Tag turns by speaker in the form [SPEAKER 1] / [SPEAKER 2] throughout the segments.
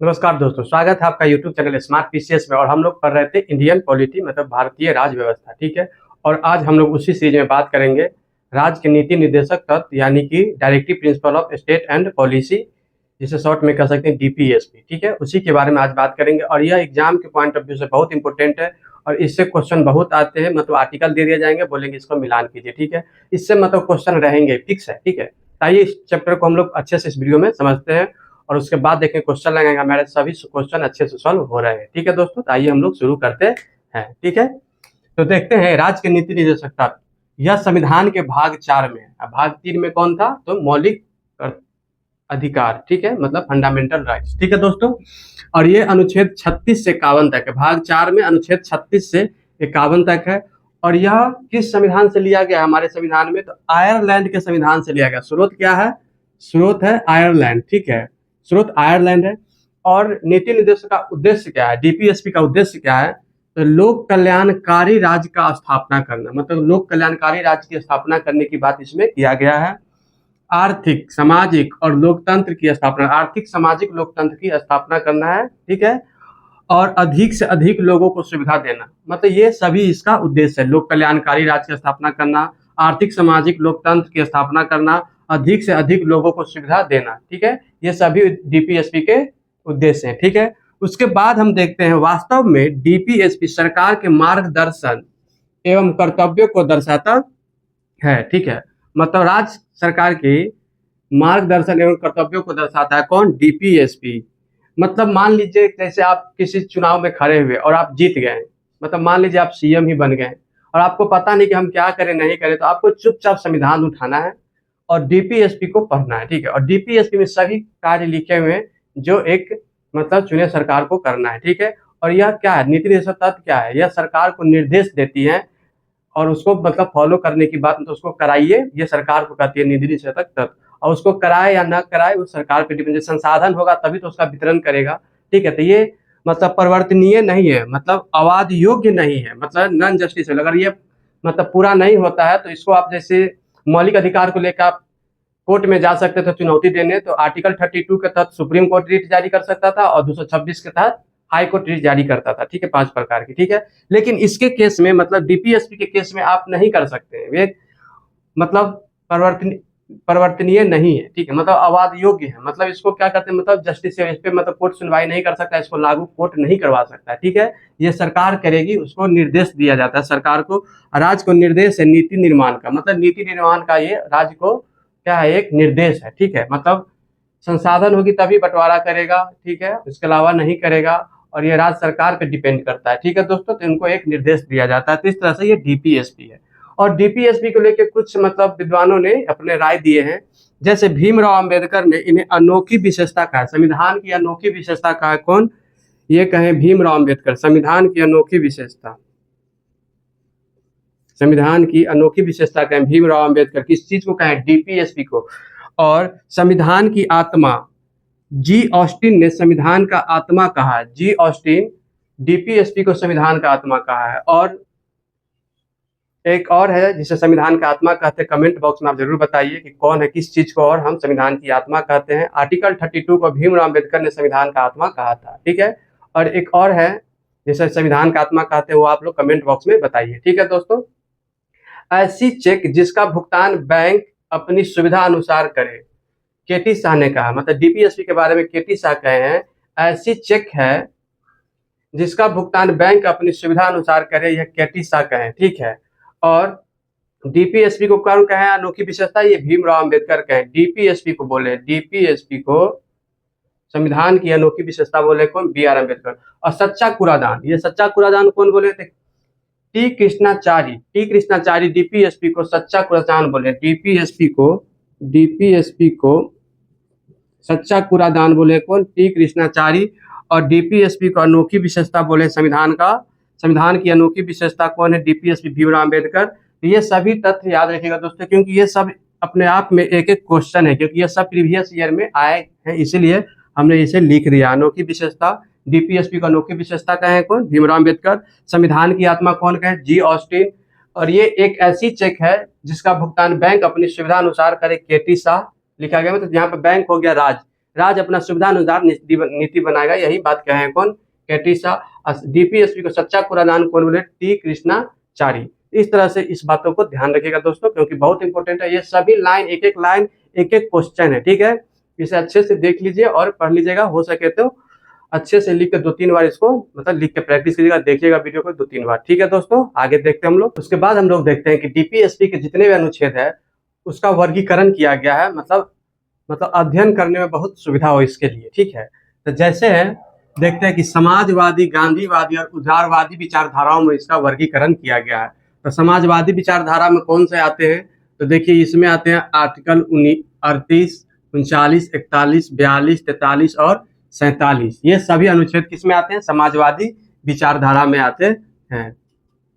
[SPEAKER 1] नमस्कार दोस्तों, स्वागत है आपका यूट्यूब चैनल स्मार्ट पीसीएस में। और हम लोग पढ़ रहे थे इंडियन पॉलिटी मतलब भारतीय राज व्यवस्था, ठीक है। और आज हम लोग उसी सीरीज में बात करेंगे राज्य के नीति निर्देशक तत्व यानी कि directive principle of state and policy, जिसे शॉर्ट में कह सकते हैं डीपीएसपी, ठीक है। उसी के बारे में आज बात करेंगे और यह एग्जाम के पॉइंट ऑफ व्यू से बहुत इंपॉर्टेंट है और इससे क्वेश्चन बहुत आते हैं। मतलब आर्टिकल दे दिए जाएंगे, बोलेंगे इसको मिलान कीजिए, ठीक है। इससे मतलब क्वेश्चन रहेंगे, फिक्स है, ठीक है। आइए इस चैप्टर को हम लोग अच्छे से इस वीडियो में समझते हैं और उसके बाद देखें क्वेश्चन लगेगा। हमारे सभी क्वेश्चन अच्छे से सॉल्व हो रहे हैं, ठीक है दोस्तों। तो आइए हम लोग शुरू करते हैं, ठीक है। तो देखते हैं राज्य के नीति निर्देशक तत्व, यह संविधान के भाग 4 में है। भाग 3 में कौन था? तो मौलिक अधिकार, ठीक है, मतलब फंडामेंटल राइट्स, ठीक है दोस्तों। और ये अनुच्छेद 36 से 51 तक है। भाग 4 में अनुच्छेद 36 से 51 तक है। और यह किस संविधान से लिया गया? हमारे संविधान में तो आयरलैंड के संविधान से लिया गया। स्रोत क्या है? स्रोत है आयरलैंड, ठीक है, स्रोत आयरलैंड है। और नीति निर्देशक का उद्देश्य क्या है? डीपीएसपी का उद्देश्य क्या है? तो लोक कल्याणकारी राज्य का स्थापना करना, मतलब लोक कल्याणकारी राज्य की स्थापना करने की बात इसमें किया गया है। आर्थिक, सामाजिक और लोकतंत्र की स्थापना, आर्थिक, सामाजिक, लोकतंत्र की स्थापना करना है, ठीक है। और अधिक से अधिक लोगों को सुविधा देना, मतलब ये सभी इसका उद्देश्य है। लोक कल्याणकारी राज्य की स्थापना करना, आर्थिक, सामाजिक, लोकतंत्र की स्थापना करना, अधिक से अधिक लोगों को सुविधा देना, ठीक है। ये सभी डीपीएसपी के उद्देश्य हैं, ठीक है। उसके बाद हम देखते हैं वास्तव में डीपीएसपी सरकार के मार्गदर्शन एवं कर्तव्यों को दर्शाता है, ठीक है। मतलब राज्य सरकार के मार्गदर्शन एवं कर्तव्यों को दर्शाता है कौन? डीपीएसपी। मतलब मान लीजिए जैसे आप किसी चुनाव में खड़े हुए और आप जीत गए, मतलब मान लीजिए आप सीएम ही बन गए और आपको पता नहीं कि हम क्या करें नहीं करें, तो आपको चुपचाप संविधान उठाना है और डीपीएसपी को पढ़ना है, ठीक है। और डीपीएसपी में सभी कार्य लिखे हुए हैं जो एक मतलब चुने सरकार को करना है, ठीक है। और यह क्या है? नीति निर्देशक तत्व क्या है? यह सरकार को निर्देश देती है और उसको मतलब फॉलो करने की बात, तो उसको कराइए, ये सरकार को कहती है नीति निर्देशक तत्व। और उसको कराए या ना कराए वो सरकार पे डिपेंड, संसाधन होगा तभी तो उसका वितरण करेगा, ठीक है। तो ये मतलब परिवर्तनीय नहीं है, मतलब अवाद योग्य नहीं है, मतलब नॉन जस्टिस। अगर ये मतलब पूरा नहीं होता है तो इसको आप जैसे मौलिक अधिकार को लेकर आप कोर्ट में जा सकते थे चुनौती देने, तो आर्टिकल 32 के तहत सुप्रीम कोर्ट रिट जारी कर सकता था और 226 के तहत हाई कोर्ट रिट जारी करता था, ठीक है, 5 प्रकार की, ठीक है। लेकिन इसके केस में मतलब डीपीएसपी के केस में आप नहीं कर सकते हैं, वे मतलब परिवर्तनीय नहीं है, ठीक है, मतलब अवाद योग्य है। मतलब इसको क्या करते हैं, मतलब जस्टिस इस पे मतलब कोर्ट सुनवाई नहीं कर सकता, इसको लागू कोर्ट नहीं करवा सकता, ठीक है। ये सरकार करेगी, उसको निर्देश दिया जाता है सरकार को। राज्य को निर्देश है नीति निर्माण का, मतलब नीति निर्माण का ये राज्य को क्या है? एक निर्देश है, ठीक है। मतलब संसाधन होगी तभी बंटवारा करेगा, ठीक है, इसके अलावा नहीं करेगा। और ये राज्य सरकार पे डिपेंड करता है, ठीक है दोस्तों। तो इनको एक निर्देश दिया जाता है, तो इस तरह से ये डीपीएसपी है। और डीपीएसपी को लेकर कुछ मतलब विद्वानों ने अपने राय दिए हैं। जैसे भीमराव अंबेडकर ने इन्हें अनोखी विशेषता कहा है, संविधान की अनोखी विशेषता कहा है। कौन? ये कहें भीमराव अंबेडकर, संविधान की अनोखी विशेषता, संविधान की अनोखी विशेषता कहें भीमराव अंबेडकर। किस चीज को कहें? डीपीएसपी को। और संविधान की आत्मा, जी ऑस्टिन ने संविधान का आत्मा कहा है। जी ऑस्टिन डीपीएसपी को संविधान का आत्मा कहा है। और एक और है जिसे संविधान का आत्मा कहते हैं, कमेंट बॉक्स में आप जरूर बताइए कि कौन है, किस चीज को और हम संविधान की आत्मा कहते हैं। आर्टिकल 32 को भीमराव अंबेडकर ने संविधान का आत्मा कहा था, ठीक है। और एक और है जिसे संविधान का आत्मा कहते हैं, वो आप लोग कमेंट बॉक्स में बताइए, ठीक है दोस्तों। ऐसी चेक जिसका भुगतान बैंक अपनी सुविधा अनुसार करे, केटी शाह ने कहा। मतलब डीपीएसपी के बारे में केटी शाह कहे हैं, ऐसी चेक है जिसका भुगतान बैंक अपनी सुविधा अनुसार करे, यह केटी शाह कहे, ठीक है। और डीपीएसपी को कौन कहे अनोखी विशेषता? ये भीमराव अंबेडकर कहे। डीपीएसपी को बोले, डीपीएसपी को संविधान की अनोखी विशेषता बोले कौन? B R Ambedkar. और सच्चा कूड़ादान, ये सच्चा कूड़ादान कौन बोले थे? T Krishnachari. T Krishnachari DPSP को सच्चा कूड़ादान बोले। डीपीएसपी को सच्चा कूड़ादान बोले कौन? टी कृष्णाचारी। और डीपीएसपी को अनोखी विशेषता बोले संविधान की अनोखी विशेषता कौन है? डीपीएसपी भीमराव अंबेडकर। तो ये सभी तथ्य याद रखिएगा दोस्तों, क्योंकि ये सब अपने आप में एक एक क्वेश्चन है, क्योंकि ये सब प्रीवियस ईयर में आए हैं, इसीलिए हमने इसे लिख दिया। अनोखी विशेषता, डीपीएसपी को अनोखी विशेषता कहे कौन? भीमराव अंबेडकर। संविधान की आत्मा कौन कहे? जी ऑस्टिन। और ये एक ऐसी चेक है जिसका भुगतान बैंक अपनी सुविधा अनुसार करे, केटी शाह लिखा गया। मतलब यहाँ पे बैंक हो गया राज्य अपना सुविधा अनुसार नीति बनाएगा। यही बात कहे हैं कौन? कैटिसा। डीपीएसपी को सच्चा कूड़ादान कौन बोले? टी कृष्णाचारी। इस तरह से इस बातों को ध्यान रखिएगा दोस्तों, क्योंकि बहुत इंपॉर्टेंट है। ये सभी लाइन एक एक क्वेश्चन है, ठीक है। इसे अच्छे से देख लीजिए और पढ़ लीजिएगा, हो सके तो अच्छे से लिख के 2-3 बार इसको मतलब लिख के प्रैक्टिस कीजिएगा, देखिएगा वीडियो को 2-3 बार, ठीक है दोस्तों। आगे देखते हैं हम लोग। उसके बाद हम लोग देखते हैं कि डीपीएसपी के जितने भी अनुच्छेद है उसका वर्गीकरण किया गया है, मतलब अध्ययन करने में बहुत सुविधा हो इसके लिए, ठीक है। तो जैसे है देखते हैं कि समाजवादी, गांधीवादी और उदारवादी विचारधाराओं में इसका वर्गीकरण किया गया है। तो समाजवादी विचारधारा में कौन से आते हैं? तो देखिए इसमें आते हैं आर्टिकल 38, 39, 41, 42, 43 और 47। ये सभी अनुच्छेद किस में आते हैं? समाजवादी विचारधारा में आते हैं,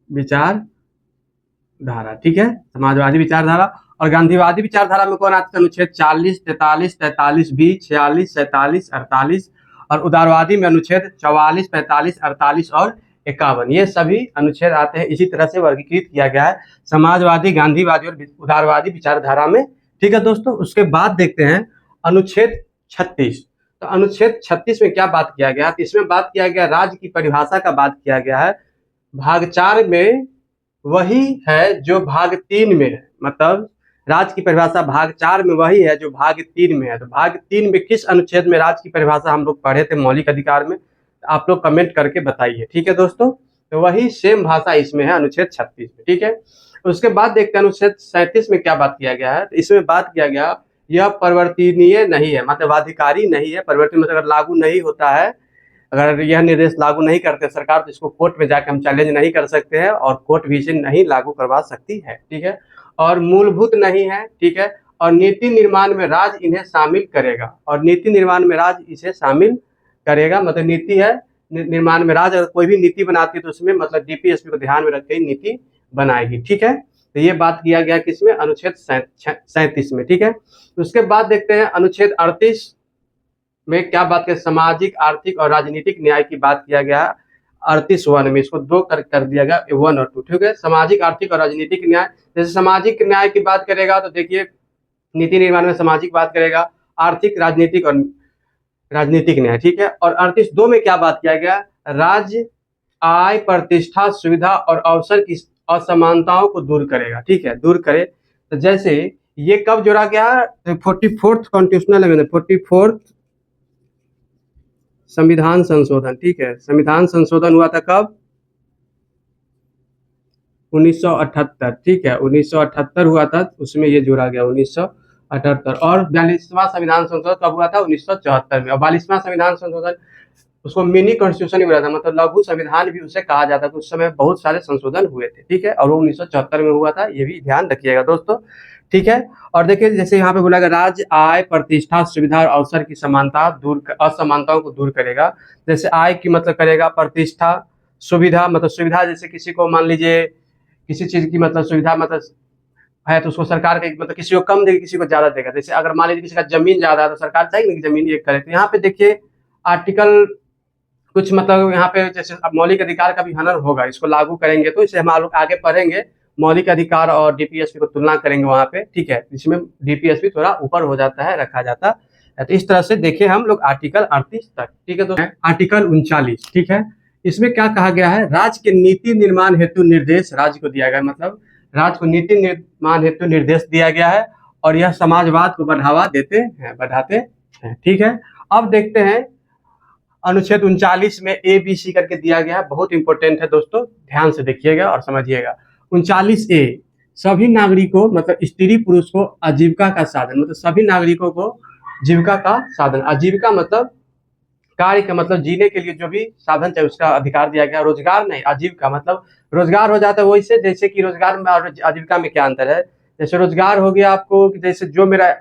[SPEAKER 1] विचारधारा, ठीक है, समाजवादी विचारधारा। और गांधीवादी विचारधारा में कौन आते हैं? अनुच्छेद 40, 43, 43 बी, 46, 47, 48। और उदारवादी में अनुच्छेद 44, 45, 48 और 51। ये सभी अनुच्छेद आते हैं। इसी तरह से वर्गीकृत किया गया है समाजवादी, गांधीवादी और उदारवादी विचारधारा में, ठीक है दोस्तों। उसके बाद देखते हैं अनुच्छेद 36। तो अनुच्छेद 36 में क्या बात किया गया? तो इसमें बात किया गया राज्य की परिभाषा का बात किया गया है। भाग 4 में वही है जो भाग 3 में है, मतलब राज्य की परिभाषा भाग 4 में वही है जो भाग 3 में है। तो भाग 3 में किस अनुच्छेद में राज्य की परिभाषा हम लोग पढ़े थे मौलिक अधिकार में? आप लोग कमेंट करके बताइए, ठीक है दोस्तों। तो वही सेम भाषा इसमें है अनुच्छेद 36 में, ठीक है। उसके बाद देखते हैं अनुच्छेद 37 में क्या बात किया गया है। तो इसमें बात किया गया यह परिवर्तनीय नहीं है, मतलब अधिकारी नहीं है। परिवर्तन मतलब अगर लागू नहीं होता है, अगर यह निर्देश लागू नहीं करते सरकार, तो इसको कोर्ट में जाकर हम चैलेंज नहीं कर सकते हैं और कोर्ट भी इसे नहीं लागू करवा सकती है, ठीक है। और मूलभूत नहीं है, ठीक है। और नीति निर्माण में राज्य इन्हें शामिल करेगा, और नीति निर्माण में राज्य इसे शामिल करेगा, मतलब नीति है निर्माण में राज्य अगर कोई भी नीति बनाती है तो उसमें मतलब डीपीएसपी को ध्यान में रख के नीति बनाएगी, ठीक है। तो ये बात किया गया किसमें? अनुच्छेद 37 में, ठीक है। उसके बाद देखते हैं अनुच्छेद 38 में क्या बात किया? सामाजिक, आर्थिक और राजनीतिक न्याय की बात किया गया। 38(1) में इसको 2 कर दिया गया, 1 और 2, ठीक है। सामाजिक, आर्थिक और राजनीतिक न्याय। जैसे सामाजिक न्याय की बात करेगा तो देखिए नीति निर्माण में सामाजिक बात करेगा, आर्थिक, राजनीतिक और राजनीतिक न्याय, ठीक है। और 38(2) में क्या बात किया गया? राज्य आय, प्रतिष्ठा, सुविधा और अवसर की असमानताओं को दूर करेगा, ठीक है, दूर करे। तो जैसे ये कब जोड़ा गया? 44th कॉन्स्टिट्यूशनल अमेंडमेंट, 44th संविधान संशोधन, ठीक है। संविधान संशोधन हुआ था कब? 1978, ठीक है, 1978 हुआ था, उसमें ये जोड़ा गया 1978। और 42वां संविधान संशोधन कब हुआ था? 1974 में। और 42वां संविधान संशोधन उसको मिनी कॉन्स्टिट्यूशन ही बोला था, मतलब लघु संविधान भी उसे कहा जाता था। उस समय बहुत सारे संशोधन हुए थे, ठीक है, और वो 1974 में हुआ था, ये भी ध्यान रखिएगा दोस्तों, ठीक है। और देखिए जैसे यहाँ पे बोला गया राज्य आय, प्रतिष्ठा, सुविधा और अवसर की समानता असमानताओं को दूर करेगा। जैसे आय की मतलब करेगा, प्रतिष्ठा, सुविधा मतलब सुविधा, जैसे किसी को मान लीजिए किसी चीज की मतलब सुविधा मतलब है तो उसको सरकार के मतलब किसी को कम देगा, किसी को ज्यादा देगा। जैसे अगर मान लीजिए किसी का जमीन ज्यादा है तो सरकार चाहेगी कि जमीन एक करे। तो यहाँ पे देखिए आर्टिकल कुछ मतलब यहाँ पे जैसे मौलिक अधिकार का भी हनन होगा, इसको लागू करेंगे तो इसे हम लोग आगे पढ़ेंगे। मौलिक अधिकार और डीपीएसपी को तुलना करेंगे वहाँ पे, ठीक है। इसमें डीपीएसपी थोड़ा ऊपर हो जाता है, रखा जाता है। तो इस तरह से देखिए हम लोग आर्टिकल 38 तक, ठीक है। तो आर्टिकल 39, ठीक है। इसमें क्या कहा गया है? राज्य के नीति निर्माण हेतु निर्देश राज्य को दिया गया, मतलब राज्य को नीति निर्माण हेतु निर्देश दिया गया है और यह समाजवाद को बढ़ावा देते हैं, बढ़ाते हैं, ठीक है। अब देखते हैं अनुच्छेद 39 में ABC करके दिया गया है, बहुत इंपॉर्टेंट है दोस्तों, ध्यान से देखिएगा और समझिएगा। 39A सभी नागरिकों मतलब स्त्री पुरुष को आजीविका का साधन, मतलब सभी नागरिकों को जीविका का साधन, आजीविका मतलब कार्य का मतलब जीने के लिए जो भी साधन चाहिए उसका अधिकार दिया गया। रोजगार नहीं, आजीविका मतलब रोजगार हो जाता है वैसे, जैसे कि रोजगार में और आजीविका में क्या अंतर है? जैसे रोजगार हो गया आपको कि जैसे जो मेरा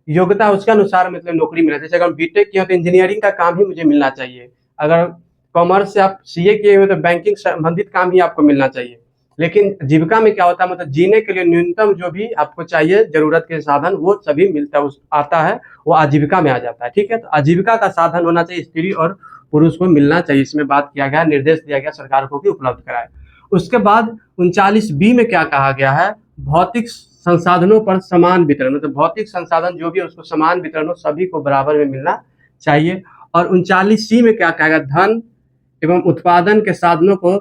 [SPEAKER 1] योग्यता है उसके अनुसार मतलब नौकरी मिला। जैसे अगर बीटेक किया तो इंजीनियरिंग का काम ही मुझे मिलना चाहिए, अगर कॉमर्स से आप सीए किए हुए तो बैंकिंग संबंधित काम ही आपको मिलना चाहिए। लेकिन जीविका में क्या होता है? मतलब जीने के लिए न्यूनतम जो भी आपको चाहिए जरूरत के साधन वो सभी मिलता है, आता है, वो आजीविका में आ जाता है, ठीक है। तो आजीविका का साधन होना चाहिए, स्त्री और पुरुष को मिलना चाहिए, इसमें बात किया गया, निर्देश दिया गया सरकार को कि उपलब्ध कराए। उसके बाद 39B में क्या कहा गया है? भौतिक संसाधनों पर समान वितरण, मतलब भौतिक संसाधन जो भी है उसको समान वितरण हो, सभी को बराबर में मिलना चाहिए। और 39C में क्या कहेगा, धन एवं उत्पादन के साधनों को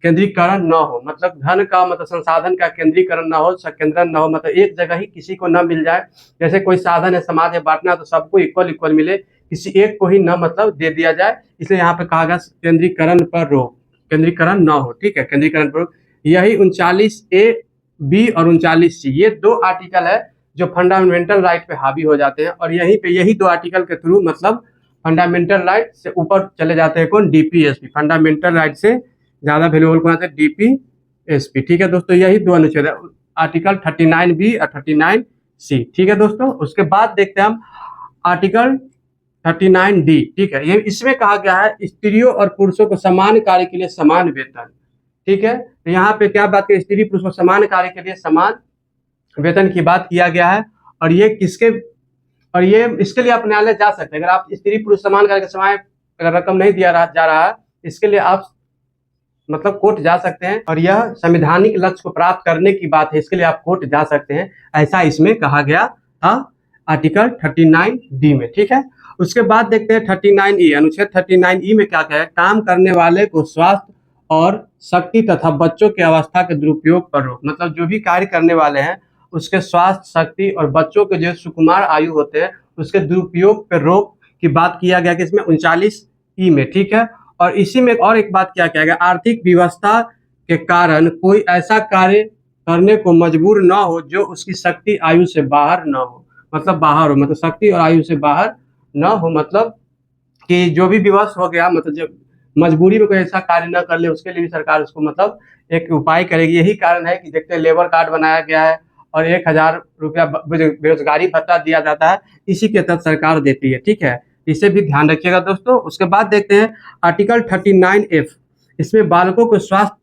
[SPEAKER 1] केंद्रीकरण न हो, मतलब धन का मतलब संसाधन का केंद्रीकरण न हो, संकेंद्रण न हो, मतलब एक जगह ही किसी को न मिल जाए। जैसे कोई साधन है समाज में बांटना तो सबको इक्वल इक्वल मिले, किसी एक को ही न मतलब दे दिया जाए, इसलिए यहाँ पे कहा गया केंद्रीकरण पर रोक, केंद्रीकरण न हो, ठीक है, केंद्रीकरण पर रोक। यही 39A-B और 39C ये दो आर्टिकल है जो फंडामेंटल राइट पे हावी हो जाते हैं, और यहीं पे यही दो आर्टिकल के थ्रू मतलब फंडामेंटल राइट से ऊपर चले जाते हैं कौन, डीपीएसपी, फंडामेंटल राइट से ज्यादा वैल्यूएबल कौन है, डीपीएसपी, ठीक है दोस्तों। यही दो अनुच्छेद है, आर्टिकल 39B और 39C, ठीक है दोस्तों। उसके बाद देखते हैं हम आर्टिकल 39D, ठीक है। ये इसमें कहा गया है स्त्रियों और पुरुषों को समान कार्य के लिए समान वेतन, ठीक है। तो यहाँ पे क्या बात करें, स्त्री पुरुष को समान कार्य के लिए समान वेतन की बात किया गया है। और ये किसके, और ये इसके लिए आप न्यायालय जा सकते हैं, अगर आप स्त्री पुरुष समान कार्य के समय अगर रकम नहीं दिया जा रहा है, इसके लिए आप मतलब कोर्ट जा सकते हैं, और यह संवैधानिक लक्ष्य को प्राप्त करने की बात है, इसके लिए आप कोर्ट जा सकते हैं, ऐसा इसमें कहा गया था आर्टिकल 39D में, ठीक है। उसके बाद देखते हैं 39E, अनुच्छेद 39E में क्या कहा है, काम करने वाले को स्वास्थ्य और शक्ति तथा बच्चों की अवस्था के दुरुपयोग पर रोक, मतलब जो भी कार्य करने वाले हैं उसके स्वास्थ्य, शक्ति और बच्चों के जो सुकुमार आयु होते हैं उसके दुरुपयोग पर रोक की बात किया गया कि इसमें 39E में, ठीक है। और इसी में और एक बात क्या गया, आर्थिक व्यवस्था के कारण कोई ऐसा कार्य करने को मजबूर न हो जो उसकी शक्ति आयु से बाहर न हो, मतलब बाहर हो, मतलब शक्ति और आयु से बाहर न हो, मतलब कि जो भी विवश हो गया, मतलब जब मजबूरी में कोई ऐसा कार्य न कर ले उसके लिए भी सरकार उसको मतलब एक उपाय करेगी। यही कारण है कि देखते हैं लेबर कार्ड बनाया गया है और 1000 रुपया बेरोजगारी भत्ता दिया जाता है, इसी के तहत सरकार देती है, ठीक है। इसे भी ध्यान रखिएगा दोस्तों। उसके बाद देखते हैं आर्टिकल 39F, इसमें बालकों को स्वास्थ्य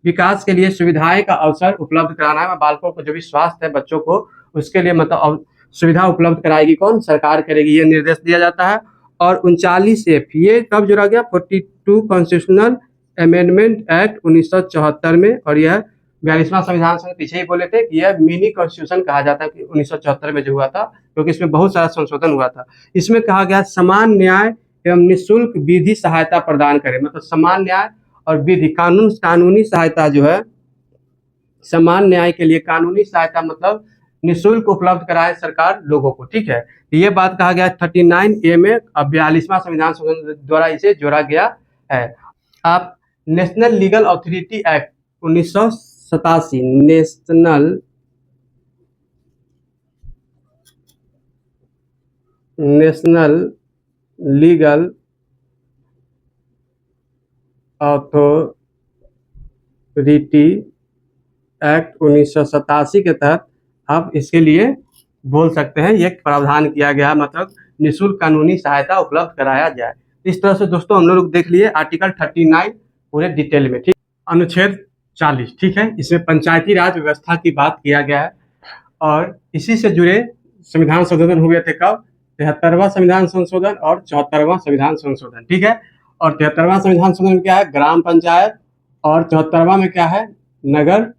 [SPEAKER 1] विकास के लिए सुविधाएं का अवसर उपलब्ध कराना है। बालकों को जो भी स्वास्थ्य है बच्चों को उसके लिए मतलब सुविधा उपलब्ध कराएगी कौन, सरकार करेगी, ये निर्देश दिया जाता है। और 39F ये कब जोड़ा गया, 42 कॉन्स्टिट्यूशनल अमेंडमेंट एक्ट 1974 में, और यह 42वां संविधान संघ, पीछे ही बोले थे कि यह मिनी कॉन्स्टिट्यूशन कहा जाता है कि 1974 में जो हुआ था, क्योंकि इसमें बहुत सारा संशोधन हुआ था। इसमें कहा गया समान न्याय एवं निःशुल्क विधि सहायता प्रदान करे, मतलब समान न्याय और विधि कानूनी सहायता जो है, समान न्याय के लिए कानूनी सहायता मतलब निःशुल्क उपलब्ध कराए सरकार लोगों को, ठीक है। ये बात कहा गया 39A में, अब 42वां संविधान द्वारा इसे जोड़ा गया है। आप national legal authority act 1987, national legal authority act 1987 के तहत आप इसके लिए बोल सकते हैं, ये प्रावधान किया गया, मतलब निःशुल्क कानूनी सहायता उपलब्ध कराया जाए। इस तरह से दोस्तों हम लोग देख लिए आर्टिकल 39 पूरे डिटेल में, ठीक। अनुच्छेद 40, ठीक है, इसमें पंचायती राज व्यवस्था की बात किया गया है, और इसी से जुड़े संविधान संशोधन हुए थे कब, 73वां संविधान संशोधन और 74वां संविधान संशोधन, ठीक है। और 73वां संविधान संशोधन में क्या है, ग्राम पंचायत, और 74वां में क्या है, नगर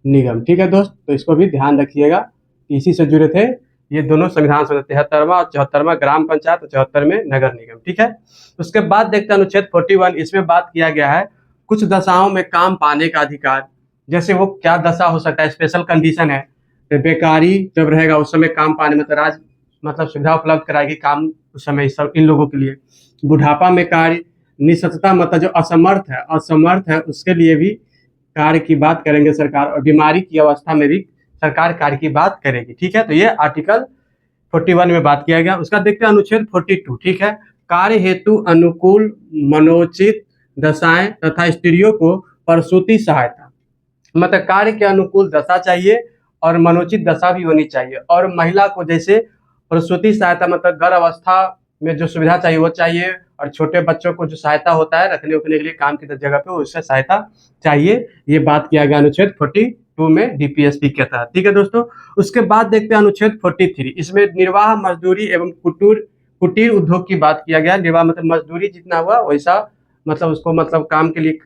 [SPEAKER 1] निगम, ठीक है दोस्त। तो इसको भी ध्यान रखिएगा, इसी से जुड़े थे ये दोनों संविधान संशोधन, 73वां और 74वां ग्राम पंचायत और 74 में नगर निगम, ठीक है। उसके बाद देखते हैं अनुच्छेद 41, इसमें बात किया गया है कुछ दशाओं में काम पाने का अधिकार। जैसे वो क्या दशा हो सकता है, स्पेशल कंडीशन है, बेकारी जब रहेगा उस समय काम पाने मतलब सुविधा उपलब्ध कराएगी काम उस समय सब इन लोगों के लिए। बुढ़ापा में कार्य, निःशक्तता मतलब जो असमर्थ है उसके लिए भी कार्य की बात करेंगे सरकार, और बीमारी की अवस्था में भी सरकार कार्य की बात करेगी, ठीक है। तो ये आर्टिकल 41 में बात किया गया। उसका देखते हैं अनुच्छेद 42, ठीक है, कार्य हेतु अनुकूल मनोचित दशाएं तथा स्त्रियों को प्रसूति सहायता, मतलब कार्य के अनुकूल दशा चाहिए और मनोचित दशा भी होनी चाहिए, और महिला को जैसे प्रसूति सहायता मतलब गर्भ अवस्था में जो सुविधा चाहिए वो चाहिए, और छोटे बच्चों को जो सहायता होता है रखने उखने के लिए काम की जगह पे उससे सहायता चाहिए, ये बात किया गया अनुच्छेद 42 में डीपीएसपी के तहत, ठीक है दोस्तों। उसके बाद देखते हैं अनुच्छेद 43, इसमें निर्वाह मजदूरी एवं कुटीर उद्योग की बात किया गया। निर्वाह मतलब मजदूरी जितना हुआ वैसा मतलब उसको मतलब काम के लिए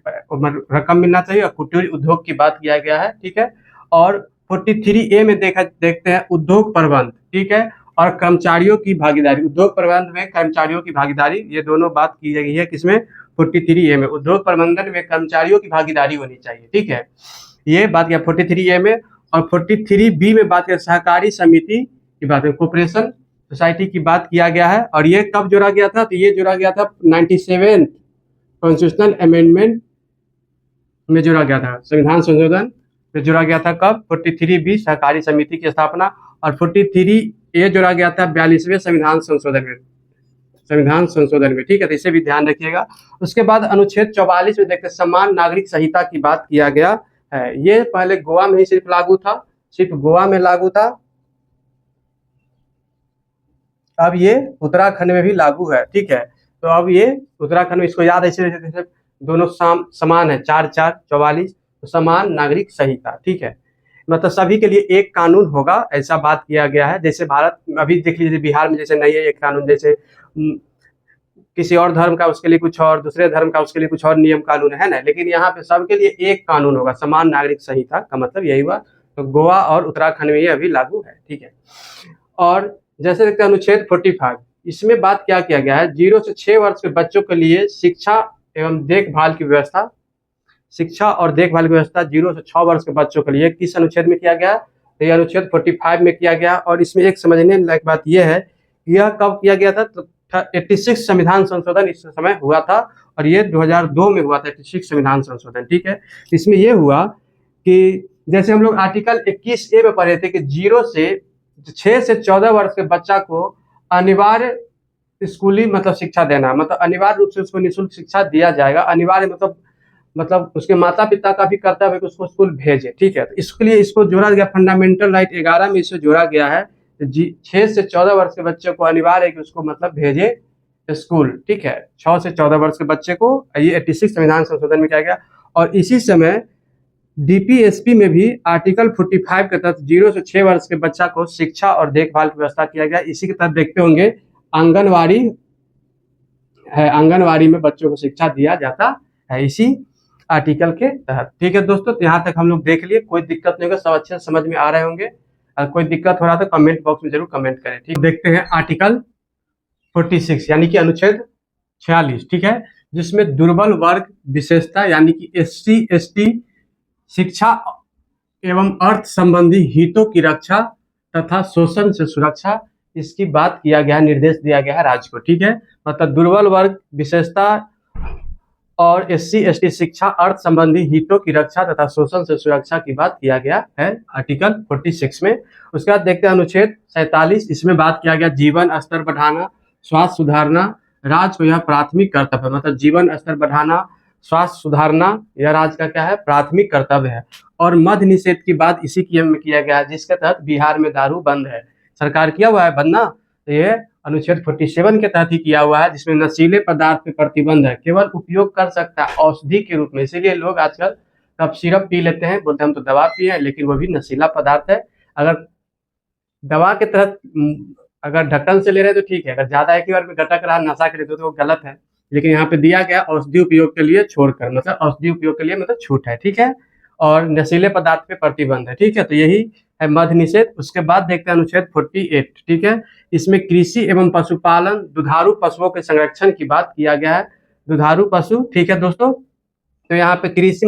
[SPEAKER 1] रकम मिलना चाहिए, और कुटीर उद्योग की बात किया गया है, ठीक है। और 43A में देखते हैं उद्योग प्रबंध, ठीक है, और कर्मचारियों की भागीदारी। उद्योग प्रबंध में कर्मचारियों की भागीदारी, ये दोनों बात की गई है किसमें, 43A में। उद्योग प्रबंधन में कर्मचारियों की भागीदारी होनी चाहिए, ठीक है, ये बात किया 43A में। और 43B में बात किया सहकारी समिति की बात है, कोऑपरेशन सोसाइटी की बात किया गया है। और ये कब जोड़ा गया था, तो ये जोड़ा गया था 97 कॉन्स्टिट्यूशनल अमेंडमेंट में जोड़ा गया था, संविधान संशोधन में जोड़ा गया था। कब, 43B सहकारी समिति की स्थापना। और 43A जोड़ा गया था 42वें संविधान संशोधन में, ठीक है, तो इसे भी ध्यान रखिएगा। उसके बाद अनुच्छेद 44 में देखते हैं समान नागरिक संहिता की बात किया गया है। ये पहले गोवा में ही सिर्फ लागू था, सिर्फ गोवा में लागू था, अब ये उत्तराखंड में भी लागू है, ठीक है। तो अब ये उत्तराखंड में, इसको याद ऐसे दोनों समान है, 4-4-44, तो समान नागरिक संहिता, ठीक है, मतलब सभी के लिए एक कानून होगा, ऐसा बात किया गया है। जैसे भारत अभी देख लीजिए, बिहार में जैसे नहीं है एक कानून, जैसे किसी और धर्म का उसके लिए कुछ और, दूसरे धर्म का उसके लिए कुछ और नियम कानून है ना, लेकिन यहाँ पे सबके लिए एक कानून होगा, समान नागरिक संहिता का मतलब यही हुआ। तो गोवा और उत्तराखंड में ये अभी लागू है, ठीक है। और जैसे देखते हैं अनुच्छेद 45, इसमें बात क्या किया गया है, 0 से 6 वर्ष के बच्चों के लिए शिक्षा एवं देखभाल की व्यवस्था, शिक्षा और देखभाल की व्यवस्था 0 से 6 वर्ष के बच्चों के लिए किस अनुच्छेद में किया गया, तो यह अनुच्छेद 45 में किया गया। और इसमें एक समझने लायक बात यह है, यह कब किया गया था, तो 86 संविधान संशोधन इस समय हुआ था, और ये 2002 में हुआ था 86 संविधान संशोधन, ठीक है। इसमें यह हुआ कि जैसे हम लोग आर्टिकल 21A में पढ़े थे कि 6 से 14 वर्ष के बच्चा को अनिवार्य स्कूली मतलब शिक्षा देना, मतलब अनिवार्य रूप से उसको निःशुल्क शिक्षा दिया जाएगा। अनिवार्य मतलब उसके माता पिता का भी कर्तव्य है कि उसको स्कूल भेजे, ठीक है। तो इसके लिए इसको जोड़ा गया, फंडामेंटल राइट 11 में इसे जोड़ा गया है। 6 से 14 वर्ष के बच्चे को अनिवार्य है कि उसको मतलब भेजे स्कूल, ठीक है, 6 से 14 वर्ष के बच्चे को। ये 86 संविधान संशोधन में किया गया। और इसी समय DPSP में भी आर्टिकल 45 के तहत 0 से 6 वर्ष के बच्चा को शिक्षा और देखभाल की व्यवस्था किया गया। इसी के तहत देखते होंगे आंगनवाड़ी है, आंगनवाड़ी में बच्चों को शिक्षा दिया जाता है इसी आर्टिकल के तहत, ठीक है दोस्तों। तो यहाँ तक हम लोग देख लिए, कोई दिक्कत नहीं होगा, सब अच्छे से समझ में आ रहे होंगे। अगर कोई दिक्कत हो रहा तो कमेंट बॉक्स में जरूर कमेंट करें, ठीक। देखते हैं आर्टिकल 46 यानी कि अनुच्छेद 46, ठीक है, जिसमें दुर्बल वर्ग विशेषता यानी कि SC ST शिक्षा एवं अर्थ संबंधी हितों की रक्षा तथा शोषण से सुरक्षा, इसकी बात किया गया, निर्देश दिया गया है राज्य को, ठीक है। मतलब दुर्बल वर्ग विशेषता और SC ST शिक्षा अर्थ संबंधी हितों की रक्षा तथा शोषण से सुरक्षा की बात किया गया है आर्टिकल 46 में। उसके बाद देखते हैं अनुच्छेद 47, इसमें बात किया गया जीवन स्तर बढ़ाना, स्वास्थ्य सुधारना राज्य को यह प्राथमिक कर्तव्य है। मतलब जीवन स्तर बढ़ाना, स्वास्थ्य सुधारना यह राज्य का क्या है, प्राथमिक कर्तव्य है। और मद्य निषेध की बात इसी की में किया गया है, जिसके तहत बिहार में दारू बंद है, सरकार किया हुआ है बंद ना, तो ये अनुच्छेद 47 के तहत ही किया हुआ है, जिसमें नशीले पदार्थ पे प्रतिबंध है, केवल उपयोग कर सकता है औषधि के रूप में। इसीलिए लोग आजकल कब सिरप पी लेते हैं, बोलते हैं हम तो दवा पिए हैं, लेकिन वो भी नशीला पदार्थ है। अगर दवा के तहत अगर ढक्कन से ले रहे हैं तो ठीक है, अगर ज्यादा एक ही बार में गटक रहा नशा के लिए तो वो गलत है। लेकिन यहाँ पे दिया गया औषधि उपयोग के लिए छोड़कर, मतलब औषधि उपयोग के लिए मतलब छूट है, ठीक है, और नशीले पदार्थ पे प्रतिबंध है, ठीक है। तो यही है मद्य निषेध। उसके बाद देखते हैं अनुच्छेद 48, ठीक है, इसमें कृषि एवं पशुपालन, दुधारू पशुओं के संरक्षण की बात किया गया है। दुधारू पशु, ठीक है दोस्तों। तो यहाँ पे कृषि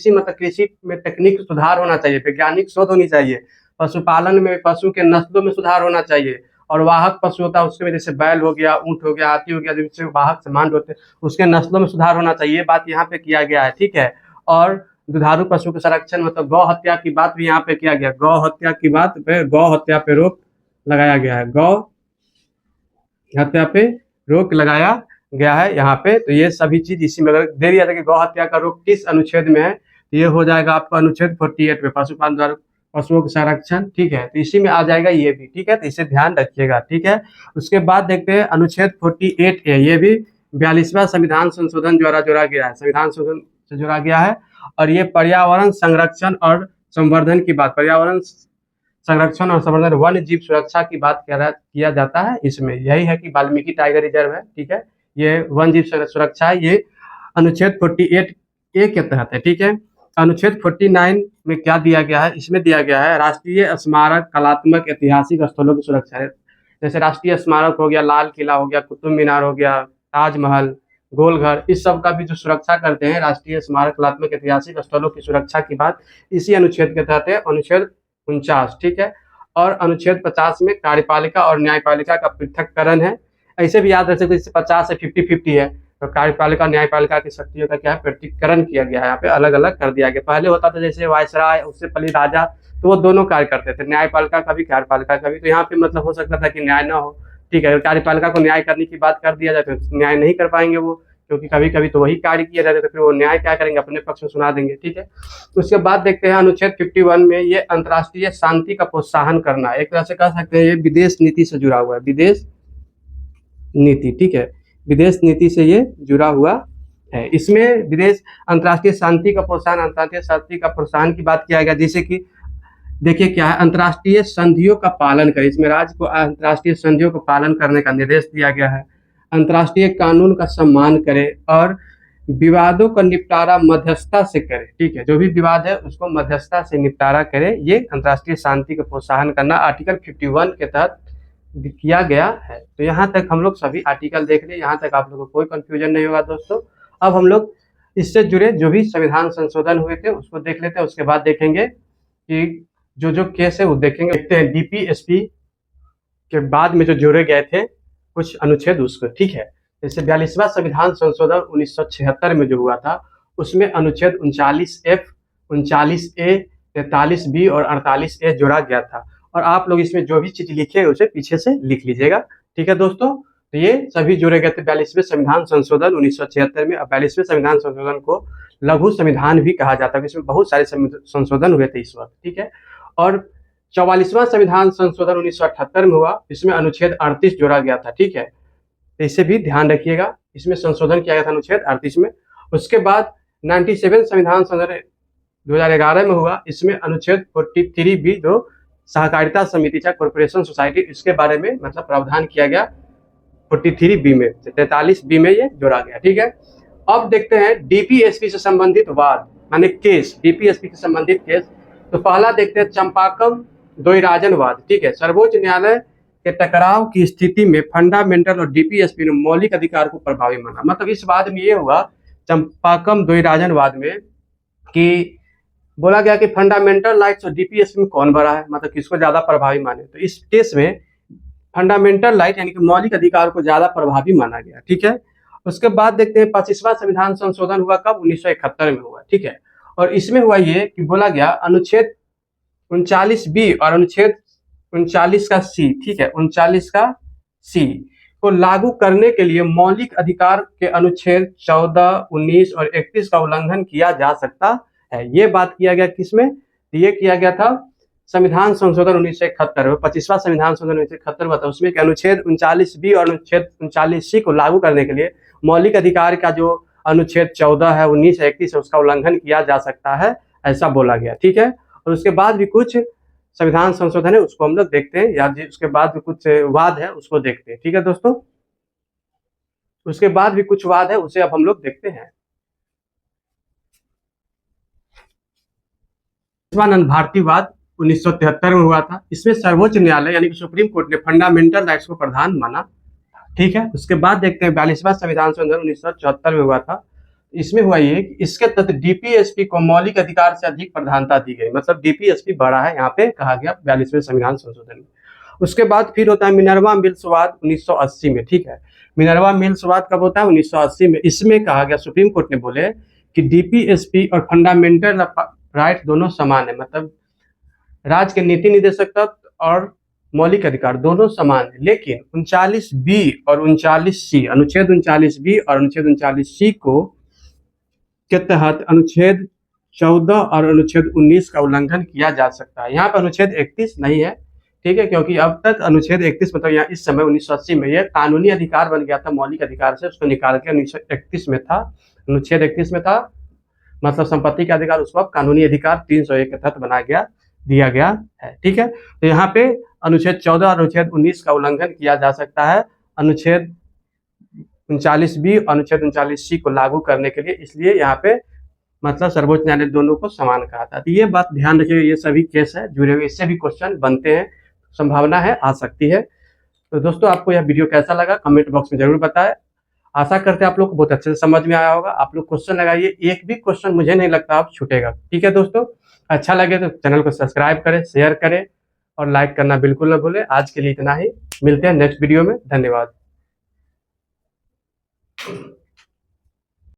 [SPEAKER 1] में तकनीक सुधार होना चाहिए, वैज्ञानिक शोध होनी चाहिए। पशुपालन में पशु के नस्लों में सुधार होना चाहिए। और वाहक पशु होता है उसके में, जैसे बैल हो गया, ऊंट हो गया, हाथी हो गया, जिससे वाहक सामान होते हैं, उसके नस्लों में सुधार होना चाहिए, बात यहाँ पे किया गया है, ठीक है। और दुधारू पशु के संरक्षण मतलब गौ हत्या की बात भी यहाँ पे किया गया। गौ हत्या की बात पे, गौ हत्या पे रोक लगाया गया है, गौ हत्या पे रोक लगाया गया है यहाँ पे। तो ये सभी चीज इसी में, अगर दे दिया था कि गौ हत्या का रोक किस अनुच्छेद में है, तो ये हो जाएगा आपका अनुच्छेद 48 में, पशुपालन द्वारा पशुओं का संरक्षण, ठीक है, तो इसी में आ जाएगा ये भी, ठीक है, तो इसे ध्यान रखिएगा, ठीक है। उसके बाद देखते हैं अनुच्छेद 48A, ये भी 42वां संविधान संशोधन द्वारा जोड़ा गया है, संविधान संशोधन से जोड़ा गया है। और ये पर्यावरण संरक्षण और संवर्धन की बात, पर्यावरण संरक्षण और संवर्धन, वन्य जीव सुरक्षा की बात किया जाता है इसमें। यही है कि वाल्मीकि टाइगर रिजर्व है, ठीक है, ये वन्य जीव सुरक्षा है, ये अनुच्छेद 48A के तहत है, ठीक है। अनुच्छेद 49 में क्या दिया गया है, इसमें दिया गया है राष्ट्रीय स्मारक, कलात्मक, ऐतिहासिक स्थलों की सुरक्षा है। जैसे राष्ट्रीय स्मारक हो गया, लाल किला हो गया, कुतुब मीनार हो गया, ताजमहल, गोलघर, इस सब का भी जो सुरक्षा करते हैं राष्ट्रीय स्मारक, कलात्मक, ऐतिहासिक स्थलों की सुरक्षा की बात इसी अनुच्छेद के तहत है, अनुच्छेद 49, ठीक है। और अनुच्छेद 50 में कार्यपालिका और न्यायपालिका का पृथक्करण है। ऐसे भी याद रख सकते हैं, जैसे 50 से 50-50 है, तो कार्यपालिका न्यायपालिका की शक्तियों का क्या है, पृथक्करण किया गया है, यहाँ पे अलग अलग कर दिया गया। पहले होता था जैसे वायसराय, उससे पहले राजा, तो वो दोनों कार्य करते थे, न्यायपालिका का भी कार्यपालिका का भी। तो यहाँ पे मतलब हो सकता था कि न्याय ना हो, ठीक है, कार्यपालिका को न्याय करने की बात कर दिया जाए तो न्याय नहीं कर पाएंगे वो, क्योंकि कभी कभी तो वही कार्य किया जाता है, तो फिर वो न्याय क्या करेंगे, अपने पक्ष में सुना देंगे, ठीक है। उसके बाद देखते हैं अनुच्छेद 51 में, ये अंतर्राष्ट्रीय शांति का प्रोत्साहन करना, एक तरह से कह सकते हैं ये विदेश नीति से जुड़ा हुआ है, विदेश नीति, ठीक है, विदेश नीति से ये जुड़ा हुआ है। इसमें विदेश अंतर्राष्ट्रीय शांति का प्रोत्साहन, अंतर्राष्ट्रीय शांति का प्रोत्साहन की बात किया गया, जैसे कि देखिए क्या है, अंतर्राष्ट्रीय संधियों का पालन करें, इसमें राज्य को अंतर्राष्ट्रीय संधियों का पालन करने का निर्देश दिया गया है। अंतर्राष्ट्रीय कानून का सम्मान करे और विवादों का निपटारा मध्यस्थता से करे, ठीक है, जो भी विवाद है उसको मध्यस्थता से निपटारा करे, ये अंतर्राष्ट्रीय शांति का प्रोत्साहन करना आर्टिकल 51 के तहत किया गया है। तो यहाँ तक हम लोग सभी आर्टिकल देख लिए, यहाँ तक आप लोगों को कोई कंफ्यूजन नहीं होगा दोस्तों। अब हम लोग इससे जुड़े जो भी संविधान संशोधन हुए थे उसको देख लेते हैं, उसके बाद देखेंगे कि जो जो केस है वो देखेंगे। देखते हैं डीपीएसपी के बाद में जो जोड़े गए थे कुछ अनुच्छेद उसको, ठीक है। जैसे 42वां संविधान संशोधन 1976 में जो हुआ था, उसमें अनुच्छेद 39F, 39A, 43B और 48A जोड़ा गया था। और आप लोग इसमें जो भी चीज लिखे है उसे पीछे से लिख लीजिएगा, ठीक है दोस्तों। तो ये सभी जोड़े गए थे 42वें संविधान संशोधन 1976 में। अब 42वें संविधान संशोधन को लघु संविधान भी कहा जाता है, इसमें बहुत सारे संशोधन हुए थे इस वक्त, ठीक है। और 44वां संविधान संशोधन 1978 में हुआ, इसमें अनुच्छेद 38 जोड़ा गया था, ठीक है। तो इसे भी ध्यान रखिएगा, इसमें संशोधन किया गया था अनुच्छेद 38 में। उसके बाद 97 संविधान संशोधन 2011 में हुआ, इसमें अनुच्छेद 43B जो सहकारिता समिति चाहे कॉर्पोरेशन सोसाइटी, इसके बारे में मतलब प्रावधान किया गया 43B में, 43B में ये जोड़ा गया, ठीक है। अब देखते हैं डीपीएसपी से संबंधित वाद, माने केस, डीपीएसपी से संबंधित केस। तो पहला देखते हैं चंपाकम द्वैराजन वाद, ठीक है। सर्वोच्च न्यायालय के टकराव की स्थिति में फंडामेंटल और डीपीएसपी ने मौलिक अधिकार को प्रभावी माना। मतलब इस वाद में ये हुआ, चंपाकम द्वैराजन वाद में, कि बोला गया कि फंडामेंटल राइट्स और डीपीएसपी में कौन बड़ा है, मतलब किसको ज्यादा प्रभावी माने। तो इस केस में फंडामेंटल राइट यानी कि मौलिक अधिकार को ज्यादा प्रभावी माना गया, ठीक है। उसके बाद देखते हैं 25वां संविधान संशोधन हुआ कब, 1971 में हुआ, ठीक है। और इसमें हुआ ये कि बोला गया अनुच्छेद 39B और अनुच्छेद 39 का C, ठीक है, 39 का C को लागू करने के लिए मौलिक अधिकार के अनुच्छेद 14, 19 और 31 का उल्लंघन किया जा सकता है। ये बात किया गया किसमें, ये किया गया था संविधान संशोधन 1971 में। 25वां संविधान संशोधन 1971 हुआ था, उसमें अनुच्छेद 39B और अनुच्छेद 39C को लागू करने के लिए मौलिक अधिकार का जो अनुच्छेद 14 है, 19 है, 31 है, उसका उल्लंघन किया जा सकता है, ऐसा बोला गया, ठीक है। और उसके बाद भी कुछ संविधान संशोधन है उसको हम लोग देखते हैं, या उसके बाद भी कुछ वाद है उसको देखते हैं, ठीक है दोस्तों। उसके बाद भी कुछ वाद है उसे अब हम लोग देखते हैं। शिवानंद भारती वाद 1973 में हुआ था, इसमें सर्वोच्च न्यायालय यानी कि सुप्रीम कोर्ट ने फंडामेंटल राइट्स को प्रधान माना, ठीक है। उसके बाद देखते हैं 42वां संविधान संशोधन 1974 में हुआ था, इसमें हुआ ये कि इसके तहत डीपीएसपी को मौलिक अधिकार से अधिक प्रधानता दी गई, मतलब डीपीएसपी बड़ा है यहाँ पे कहा गया 42वें संविधान संशोधन में। उसके बाद फिर होता है मिनर्वा मिल्स वाद 1980 में, ठीक है। मिनर्वा मिल्स वाद कब होता है, 1980 में। इसमें कहा गया, सुप्रीम कोर्ट ने बोले कि डीपीएसपी और फंडामेंटल राइट दोनों समान है, मतलब राज्य के नीति निदेशक तत्व और मौलिक अधिकार दोनों समान है, लेकिन 39B और 39C, अनुच्छेद 39B और अनुच्छेद 39C को के तहत अनुच्छेद 14 और अनुच्छेद 19 का उल्लंघन किया जा सकता है। यहाँ पर अनुच्छेद 31 नहीं है, ठीक है, क्योंकि अब तक अनुच्छेद 31 मतलब यहाँ इस समय 1980 में यह कानूनी अधिकार बन गया था मौलिक अधिकार से, उसको निकाल के 1931 में था, अनुच्छेद 31 में था, मतलब संपत्ति का अधिकार, उसको अब कानूनी अधिकार 301 के तहत बना गया, दिया गया है, ठीक है। तो यहाँ पे अनुच्छेद 14 और अनुच्छेद 19 का उल्लंघन किया जा सकता है अनुच्छेद 39B और अनुच्छेद 39C को लागू करने के लिए, इसलिए यहाँ पे मतलब सर्वोच्च न्यायालय दोनों को समान कहा था। तो ये बात ध्यान रखिए, ये सभी केस है जुड़े हुए, इससे भी क्वेश्चन बनते हैं, संभावना है आ सकती है। तो दोस्तों आपको यह वीडियो कैसा लगा कमेंट बॉक्स में जरूर बताएं। आशा करते हैं आप लोग को बहुत अच्छे से समझ में आया होगा। आप लोग क्वेश्चन लगाइए, एक भी क्वेश्चन मुझे नहीं लगता आप छूटेगा। ठीक है दोस्तों, अच्छा लगे तो चैनल को सब्सक्राइब करें, शेयर करें और लाइक करना बिल्कुल ना भूलें। आज के लिए इतना ही, मिलते हैं नेक्स्ट वीडियो में। धन्यवाद।